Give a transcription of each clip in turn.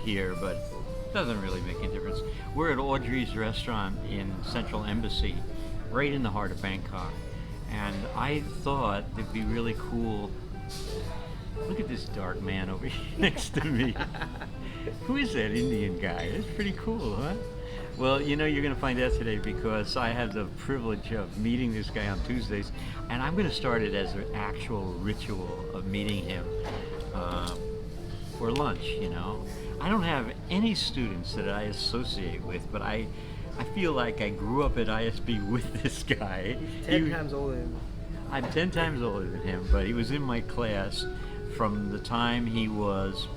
here, but it doesn't really make a difference. We're at Audrey's restaurant in Central Embassy, right in the heart of Bangkok. And I thought it'd be really cool. Look at this dark man over here next to me. Who is that Indian guy? That's pretty cool, huh? Well, you know, you're going to find out today because I have the privilege of meeting this guy on Tuesdays, and I'm going to start it as an actual ritual of meeting him for lunch, you know. I don't have any students that I associate with, but I feel like I grew up at ISB with this guy. 10 times older than me. I'm 10 times older than him, but he was in my class from the time he was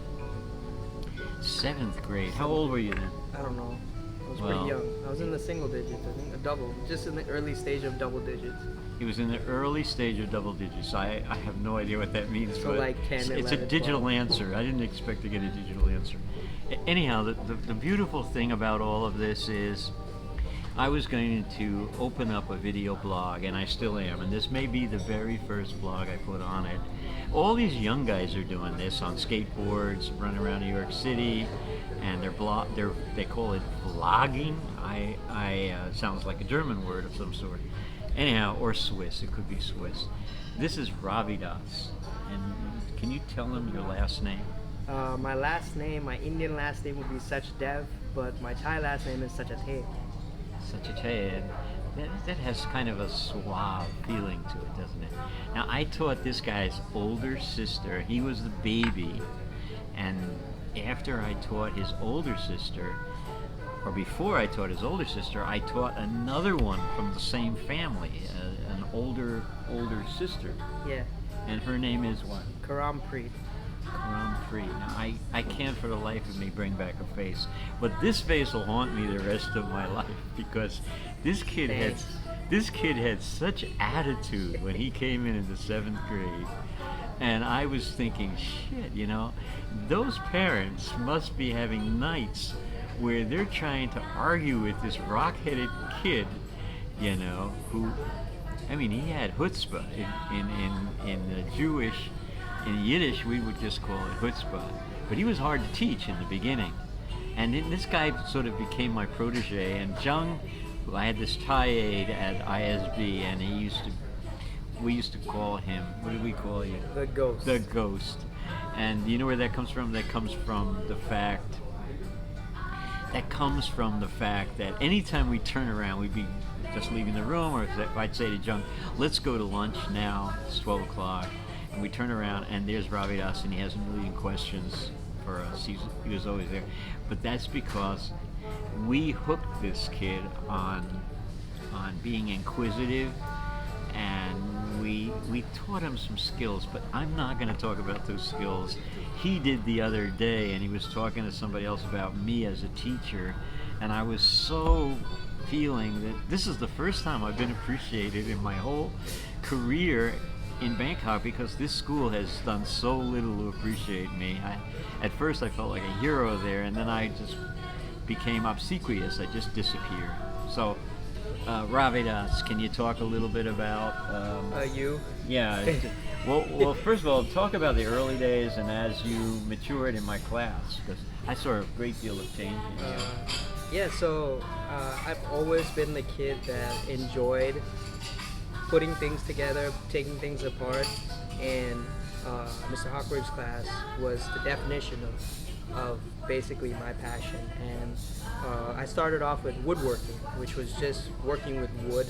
7th grade. How old were you then? I don't know. I was Well, pretty young. I was in the single digits, I think, a double, just in the early stage of double digits. He was in the early stage of double digits. I have no idea what that means. So but like 10, it's 11, a digital 12. answer. I didn't expect to get a digital answer. Anyhow, the beautiful thing about all of this is I was going to open up a video blog, and I still am, and this may be the very first blog I put on it. All these young guys are doing this on skateboards, running around New York City, and they call it vlogging. Sounds like a German word of some sort. Anyhow, or Swiss. It could be Swiss. This is Ravidas, and can you tell them your last name? My last name, my Indian last name would be Sachdev, but my Thai last name is Sachathe. Such a tad. That has kind of a suave feeling to it, doesn't it? Now, I taught this guy's older sister. He was the baby, and after I taught his older sister, or before I taught his older sister, I taught another one from the same family, an older sister, Yeah, and her name is what? Karampreet. Karampreet. Now, I can't for the life of me bring back a face, but this face will haunt me the rest of my life because this kid Thanks. had such attitude when he came in the 7th grade, and I was thinking, shit, you know, those parents must be having nights where they're trying to argue with this rock-headed kid, you know, who, I mean, he had chutzpah in the Jewish. In Yiddish, we would just call it chutzpah, but he was hard to teach in the beginning. And then this guy sort of became my protege, and Jung, who I had this Thai aide at ISB, and we used to call him, what did we call you? The ghost. The Ghost. And you know where that comes from? That comes from the fact that anytime we turn around, we'd be just leaving the room, or I'd say to Jung, let's go to lunch now, it's 12 o'clock. And we turn around, and there's Ravidas, and he has a million questions for us. He was always there. But that's because we hooked this kid on being inquisitive, and we taught him some skills, but I'm not going to talk about those skills. He did the other day, and he was talking to somebody else about me as a teacher, and I was so feeling that this is the first time I've been appreciated in my whole career in Bangkok, because this school has done so little to appreciate me. At first I felt like a hero there, and then I just became obsequious. I just disappeared. So, Ravidas, can you talk a little bit about... You? Yeah. Well, first of all, talk about the early days and as you matured in my class, because I saw a great deal of change in you. Yeah, so I've always been the kid that enjoyed putting things together, taking things apart, and Mr. Hawkwood's class was the definition of basically my passion. And I started off with woodworking, which was just working with wood,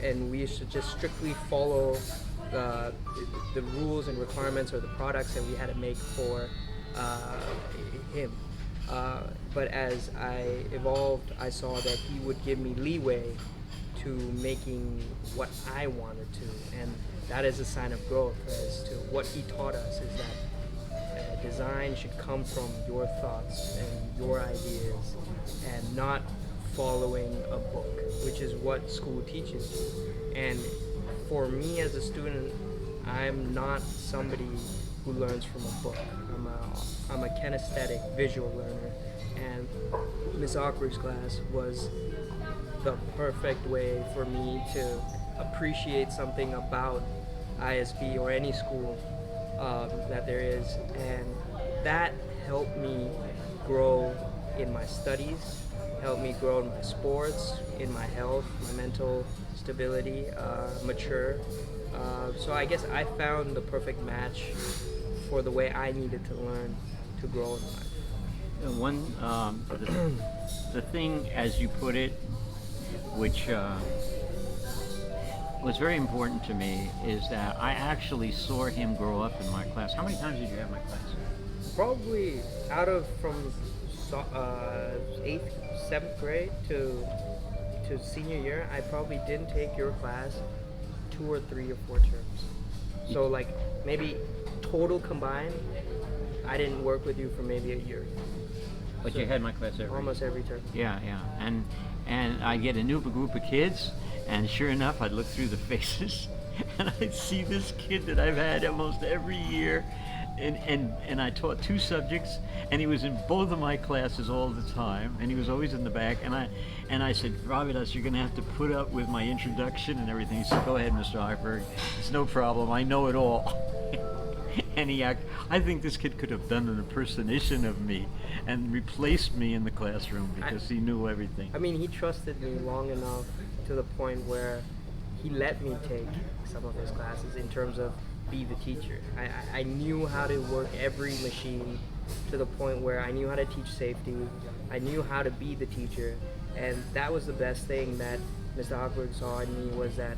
and we used to just strictly follow the rules and requirements or the products that we had to make for him. But as I evolved, I saw that he would give me leeway to making what I wanted to, and that is a sign of growth. As to what he taught us is that design should come from your thoughts and your ideas, and not following a book, which is what school teaches you. And for me as a student, I'm not somebody who learns from a book. I'm a kinesthetic visual learner, and Miss Awkward's class was the perfect way for me to appreciate something about ISB or any school that there is, and that helped me grow in my studies, helped me grow in my sports, in my health, my mental stability, mature. So I guess I found the perfect match for the way I needed to learn to grow in life. The thing, as you put it, which was very important to me, is that I actually saw him grow up in my class. How many times did you have my class? Probably out of from eighth, seventh grade to senior year, I probably didn't take your class 2 or 3 or 4 terms. So like maybe total combined, I didn't work with you for maybe a year. But So you had my class almost every term. Yeah, yeah. And I get a new group of kids, and sure enough, I'd look through the faces, and I'd see this kid that I've had almost every year, and I taught 2 subjects, and he was in both of my classes all the time, and he was always in the back, and I said, Ravidas, you're going to have to put up with my introduction and everything. He said, go ahead, Mr. Harper, it's no problem, I know it all. And I think this kid could have done an impersonation of me and replaced me in the classroom because he knew everything. I mean, he trusted me long enough to the point where he let me take some of his classes in terms of be the teacher. I knew how to work every machine to the point where I knew how to teach safety. I knew how to be the teacher. And that was the best thing that Mr. Hochberg saw in me, was that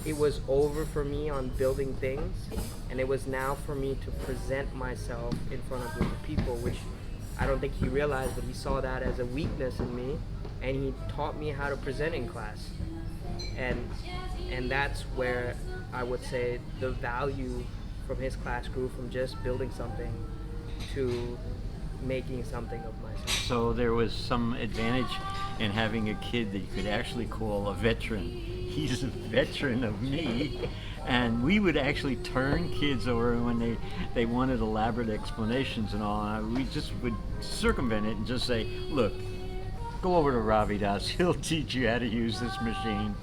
it was over for me on building things, and it was now for me to present myself in front of group of people, which I don't think he realized, but he saw that as a weakness in me, and he taught me how to present in class. And that's where I would say the value from his class grew, from just building something to making something of myself. So there was some advantage in having a kid that you could actually call a veteran. He's a veteran of me, and we would actually turn kids over when they wanted elaborate explanations and all. And we just would circumvent it and just say, look, go over to Ravidas, he'll teach you how to use this machine,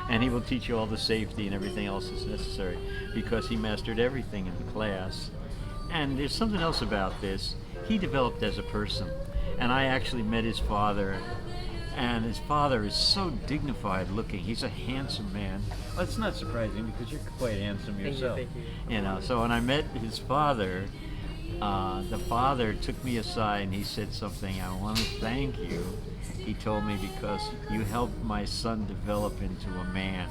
and he will teach you all the safety and everything else that's necessary, because he mastered everything in the class. And there's something else about this. He developed as a person, and I actually met his father, and his father is so dignified looking. He's a handsome man. Well, it's not surprising because you're quite handsome yourself. Thank you. You know, so when I met his father, the father took me aside and he said something, I want to thank you. He told me, because you helped my son develop into a man.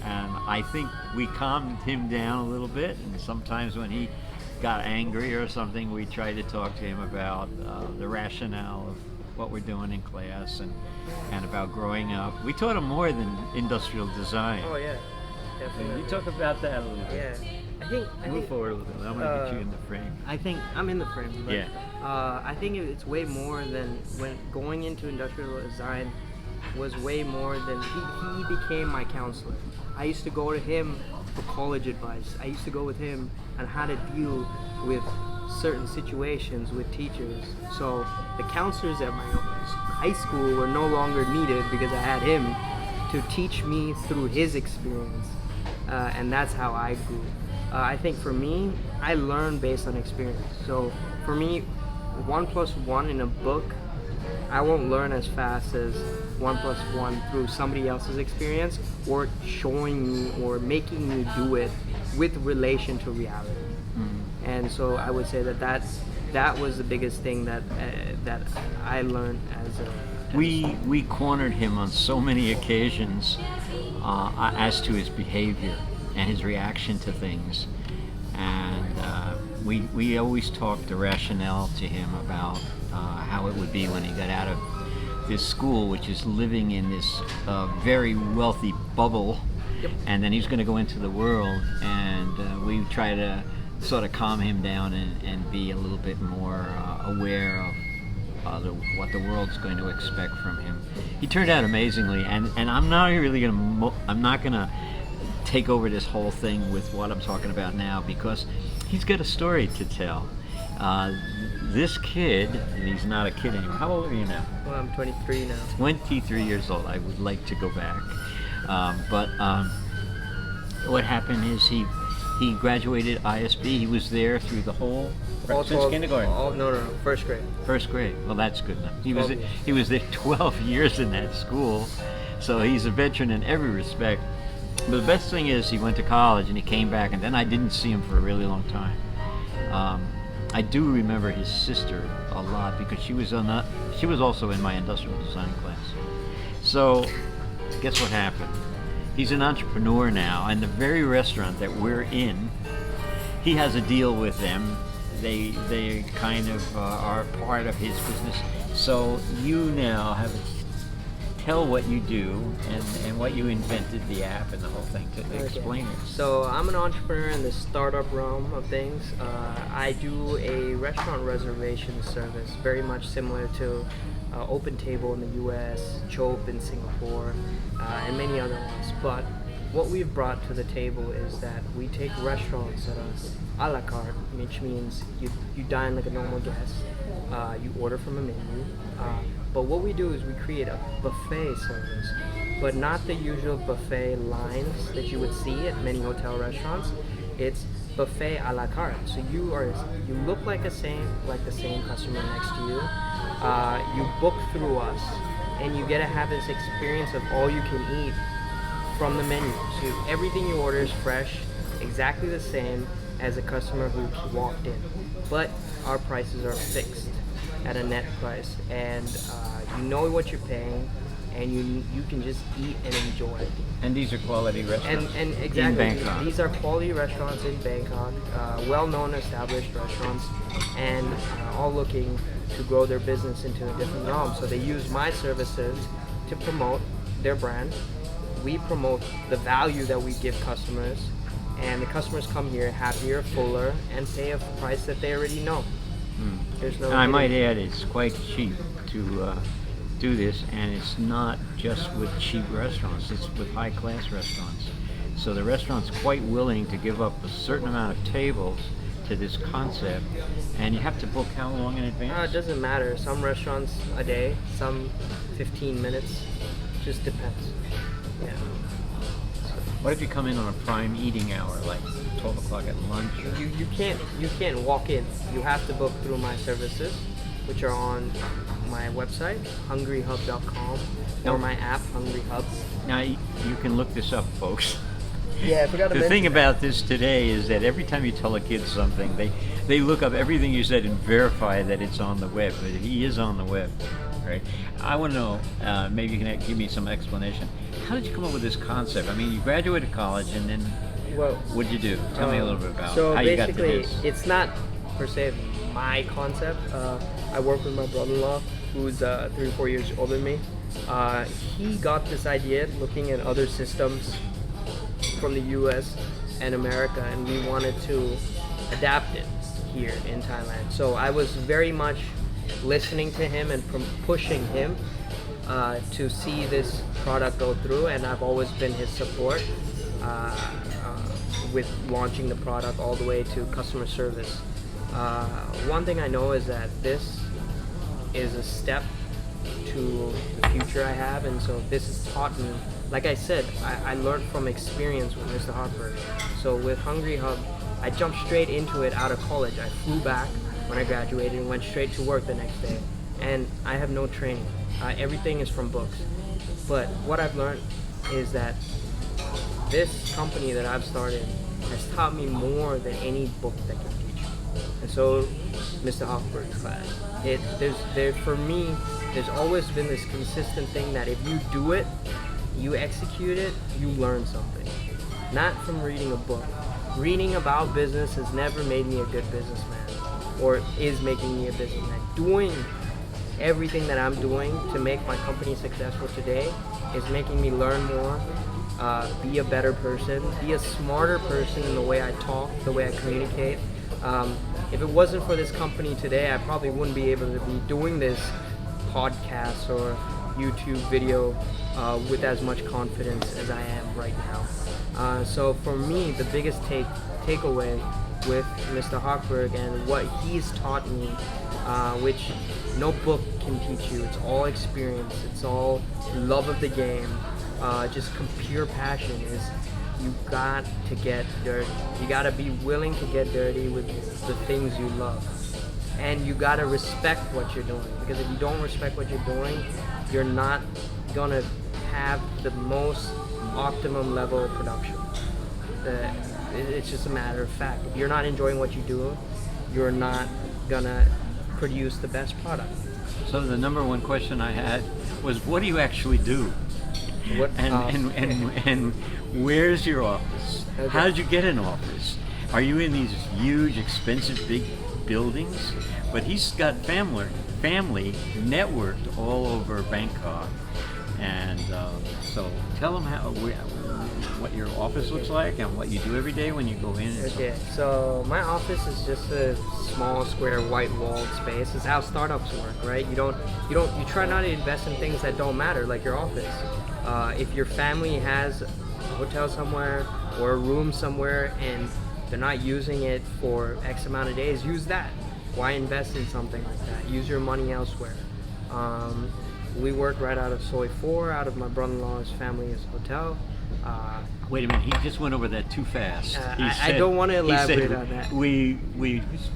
And I think we calmed him down a little bit, and sometimes when he got angry or something, we tried to talk to him about the rationale of what we're doing in class and about growing up. We taught him more than industrial design. Oh yeah, definitely. You talk about that a little bit. Yeah, I think Move forward a little bit. I'm gonna get you in the frame. I think I'm in the frame. But, Yeah. I think it's way more than when going into industrial design was way more than he became my counselor. I used to go to him for college advice. I used to go with him on how to deal with certain situations with teachers. So the counselors at my high school were no longer needed because I had him to teach me through his experience, and that's how I grew. I think for me, I learn based on experience. So for me, 1 + 1 in a book, I won't learn as fast as 1 + 1 through somebody else's experience or showing me or making me do it with relation to reality. And so I would say that was the biggest thing that I learned We cornered him on so many occasions as to his behavior and his reaction to things, and we always talked the rationale to him about how it would be when he got out of this school, which is living in this very wealthy bubble. Yep. And then he's going to go into the world, and we try to sort of calm him down and be a little bit more aware of what the world's going to expect from him. He turned out amazingly, and I'm not really I'm not going to take over this whole thing with what I'm talking about now, because he's got a story to tell. This kid, and he's not a kid anymore. How old are you now? Well, I'm 23 now. 23 years old. I would like to go back. But what happened is he graduated ISB. He was there through the whole All since 12 kindergarten. No, first grade. First grade. Well, that's good enough. 12 years. He was there 12 years in that school, so he's a veteran in every respect. But the best thing is he went to college and he came back, and then I didn't see him for a really long time. I do remember his sister a lot because she was also in my industrial design class. So, guess what happened? He's an entrepreneur now, and the very restaurant that we're in, he has a deal with them. They kind of are part of his business. So you now have tell what you do and what you invented, the app and the whole thing, to explain it. So I'm an entrepreneur in the startup realm of things. I do a restaurant reservation service, very much similar to Open Table in the US, Chope in Singapore, and many other ones. But what we've brought to the table is that we take restaurants that are a la carte, which means you dine like a normal guest, you order from a menu, but what we do is we create a buffet service, but not the usual buffet lines that you would see at many hotel restaurants. It's buffet a la carte. So you look like the same customer next to you. You book through us, and you get to have this experience of all you can eat from the menu. So everything you order is fresh, exactly the same as a customer who walked in, but our prices are fixed at a net price, and you know what you're paying, and you can just eat and enjoy. And these are quality restaurants. And exactly, in Bangkok. These are quality restaurants in Bangkok, well-known, established restaurants, and all looking to grow their business into a different realm. So they use my services to promote their brand. We promote the value that we give customers, and the customers come here happier, fuller, and pay a price that they already know. There's no. I might add, it's quite cheap to do this, and it's not just with cheap restaurants, it's with high-class restaurants. So the restaurant's quite willing to give up a certain amount of tables to this concept, and you have to book how long in advance? It doesn't matter. Some restaurants a day, some 15 minutes, just depends. Yeah. What if you come in on a prime eating hour, like 12 o'clock at lunch? You can't walk in. You have to book through my services, which are on my website, hungryhub.com, or my app, Hungry Hub. Now, you can look this up, folks. Yeah, I forgot to The mention thing that. about this today is that every time you tell a kid something, they look up everything you said and verify that it's on the web. But he is on the web, right? I want to know, maybe you can give me some explanation. How did you come up with this concept? I mean, you graduated college, and then what did you do? Tell me a little bit about so how you got to basically, this. it's not per se my concept. I work with my brother-in-law, who's 3 or 4 years older than me. He got this idea looking at other systems from the US and America, and we wanted to adapt it here in Thailand. So I was very much listening to him and pushing him to see this product go through, and I've always been his support with launching the product all the way to customer service. One thing I know is that this is a step to the future I have, and so this has taught me, like I said, I learned from experience with Mr. Hochberg. So with Hungry Hub, I jumped straight into it out of college. I flew back when I graduated and went straight to work the next day, and I have no training. Everything is from books. But what I've learned is that this company that I've started has taught me more than any book that can teach. And so, Mr. Hochberg's class, for me, there's always been this consistent thing that if you do it, you execute it, you learn something. Not from reading a book. Reading about business has never made me a good businessman, or is making me a businessman. Doing everything that I'm doing to make my company successful today is making me learn more, be a better person, be a smarter person in the way I talk, the way I communicate. If it wasn't for this company today, I probably wouldn't be able to be doing this podcast or YouTube video with as much confidence as I am right now. So for me, the biggest takeaway with Mr. Hochberg and what he's taught me, which no book can teach you, it's all experience, it's all love of the game, just pure passion, is you got to get dirty. You got to be willing to get dirty with the things you love. And you got to respect what you're doing. Because if you don't respect what you're doing, you're not going to have the most optimum level of production. It's just a matter of fact. If you're not enjoying what you do, you're not going to produce the best product. So the number one question I had was, what do you actually do? What, and where's your office? Okay. How did you get an office? Are you in these huge, expensive, big buildings? But he's got family networked all over Bangkok, and so tell him what your office looks like and what you do every day when you go in. Okay, so my office is just a small, square, white-walled space. It's how startups work, right? You try not to invest in things that don't matter, like your office. If your family has a hotel somewhere or a room somewhere and they're not using it for X amount of days, use that. Why invest in something like that? Use your money elsewhere. We work right out of Soi 4, out of my brother-in-law's family's hotel. Wait a minute, he just went over that too fast. I don't want to elaborate on that. We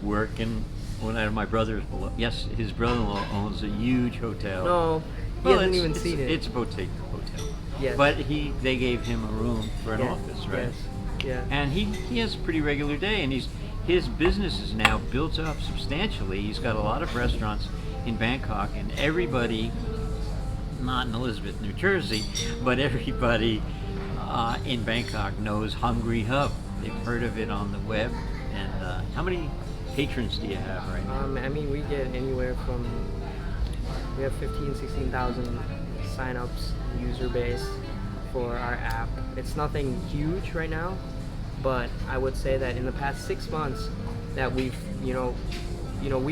work in one of my brother's. Yes, his brother-in-law owns a huge hotel. No, he hasn't even seen it. It's a boutique hotel. Yes. But they gave him a room for an office, right? Yes. Yeah. And he has a pretty regular day, and his business is now built up substantially. He's got a lot of restaurants in Bangkok, and everybody, not in Elizabeth, New Jersey, but everybody in Bangkok knows Hungry Hub. They've heard of it on the web. And how many patrons do you have right now? I mean, we get anywhere from, we have 16,000 signups, user base for our app. It's nothing huge right now, but I would say that in the past 6 months that we've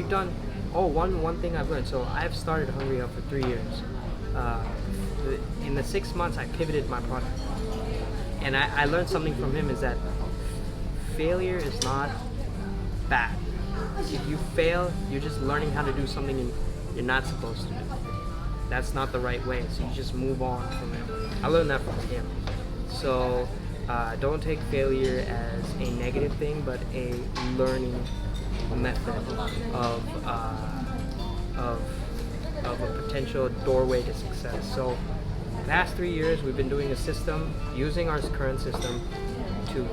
done, one thing I've learned. So I've started Hungry Hub for 3 years. In the 6 months I pivoted my product, and I learned something from him, is that failure is not bad. If you fail, you're just learning how to do something you're not supposed to do. That's not the right way, so you just move on from it. I learned that from him. So don't take failure as a negative thing, but a learning method of a potential doorway to success. So the past 3 years we've been doing a system, using our current system to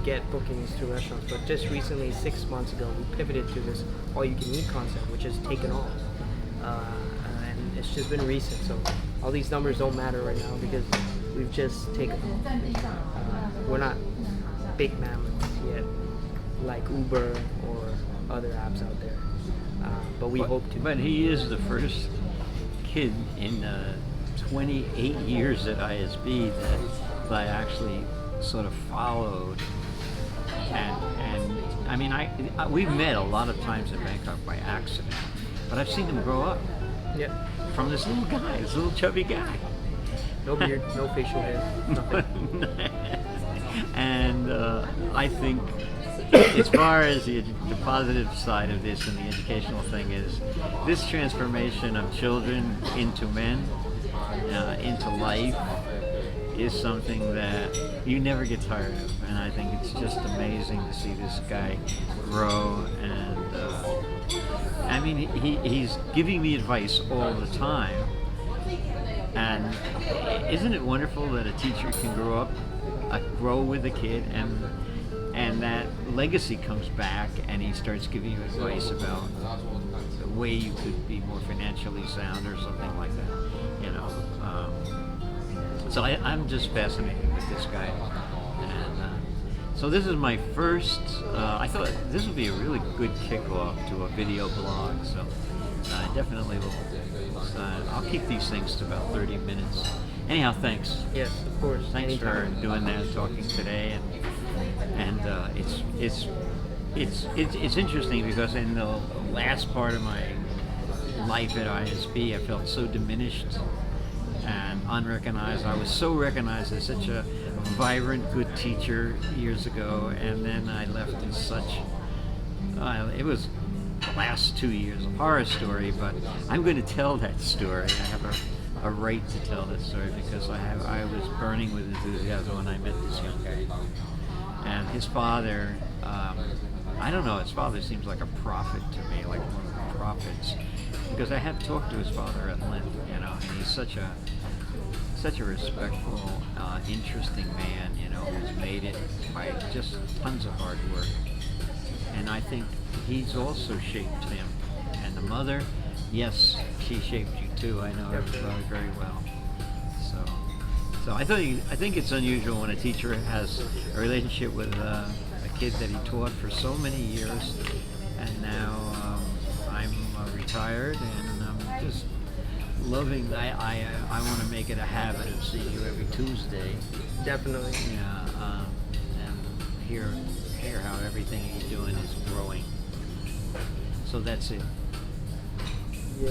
get bookings to restaurants. But just recently, 6 months ago, we pivoted to this all-you-can-eat concept, which has taken off. And it's just been recent, so all these numbers don't matter right now because we've just taken off. We're not big mammoths yet, like Uber or other apps out there, but we hope to. But he is the first kid in 28 years at ISB that I actually sort of followed. And I mean, we've met a lot of times in Bangkok by accident, but I've seen him grow up. Yeah. From this little guy, this little chubby guy. No beard, no facial hair, nothing. And I think, as far as the positive side of this and the educational thing is, this transformation of children into men, into life, is something that you never get tired of. And I think it's just amazing to see this guy grow. And I mean, he's giving me advice all the time. And isn't it wonderful that a teacher can grow with a kid, and that legacy comes back, and he starts giving you advice about the way you could be more financially sound or something like that, you know. So I'm just fascinated with this guy. And so this is my first, I thought this would be a really good kickoff to a video blog, so I definitely will. I'll keep these things to about 30 minutes. Anyhow, thanks. Yes, of course. Thanks Anytime. for doing that, talking today, and it's interesting because in the last part of my life at ISB, I felt so diminished and unrecognized. I was so recognized as such a vibrant, good teacher years ago, and then I left in such. It was the last 2 years a horror story, but I'm going to tell that story. I have a a right to tell this story because I was burning with enthusiasm when I met this young guy, and his father. I don't know. His father seems like a prophet to me, like one of the prophets, because I have talked to his father at length, and he's such a respectful, interesting man, who's made it by just tons of hard work. And I think he's also shaped him. And the mother, yes, she shaped you too. I know her very, very well. So I think it's unusual when a teacher has a relationship with a kid that he taught for so many years, and now I'm retired, and I'm just loving. I want to make it a habit of seeing you every Tuesday. Definitely. Yeah, and hear how everything he's doing is growing. So that's it. Yeah.